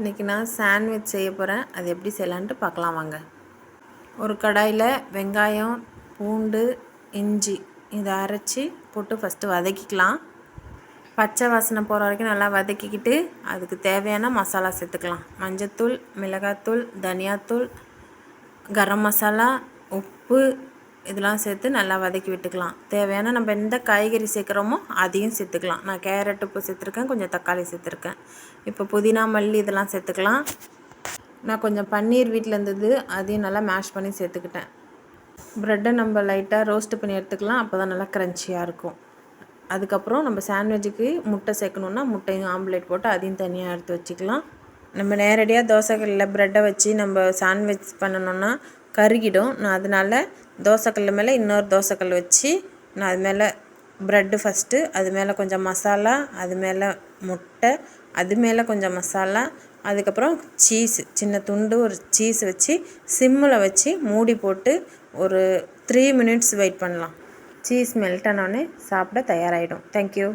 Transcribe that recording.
இன்றைக்கி நான் சாண்ட்விச் செய்ய போகிறேன். அது எப்படி செய்யலான்ட்டு பார்க்கலாம் வாங்க. ஒரு கடாயில் வெங்காயம், பூண்டு, இஞ்சி இதை அரைச்சி போட்டு ஃபஸ்ட்டு வதக்கிக்கலாம். பச்சை வாசனை போகிற வரைக்கும் நல்லா வதக்கிக்கிட்டு அதுக்கு தேவையான மசாலா சேர்த்துக்கலாம். மஞ்சத்தூள், மிளகாத்தூள், தனியாத்தூள், கரம் மசாலா, உப்பு இதெல்லாம் சேர்த்து நல்லா வதக்கி விட்டுக்கலாம். தேவையான நம்ம எந்த காய்கறி சேர்க்குறோமோ அதையும் சேர்த்துக்கலாம். நான் கேரட் உப்பு சேர்த்துருக்கேன், கொஞ்சம் தக்காளி சேர்த்துருக்கேன். இப்போ புதினா, மல்லி இதெல்லாம் சேர்த்துக்கலாம். நான் கொஞ்சம் பன்னீர் வீட்டில் இருந்தது, அதையும் நல்லா மேஷ் பண்ணி சேர்த்துக்கிட்டேன். ப்ரெட்டை நம்ம லைட்டாக ரோஸ்ட் பண்ணி எடுத்துக்கலாம், அப்போ தான் நல்லா க்ரன்ச்சியாக இருக்கும். அதுக்கப்புறம் நம்ம சாண்ட்விட்சுக்கு முட்டை சேர்க்கணுன்னா முட்டையும் ஆம்லேட் போட்டு அதையும் தனியாக எடுத்து வச்சுக்கலாம். நம்ம நேரடியாக தோசைக்கல்லில் ப்ரெட்டை வச்சு நம்ம சாண்ட்விச் பண்ணணுன்னா கருகிடும். நான் அதனால் தோசைக்கல் மேலே இன்னொரு தோசைக்கல் வச்சு நான் அது மேலே ப்ரெட்டு ஃபஸ்ட்டு, அது மேலே கொஞ்சம் மசாலா, அது மேலே முட்டை, அது மேலே கொஞ்சம் மசாலா, அதுக்கப்புறம் சீஸு சின்ன துண்டு ஒரு சீஸ் வச்சு சிம்மில் வச்சு மூடி போட்டு ஒரு 3 மினிட்ஸ் வெயிட் பண்ணலாம். சீஸ் மெல்ட் ஆனோடனே சாப்பிட தயாராகிடும். தேங்க்யூ.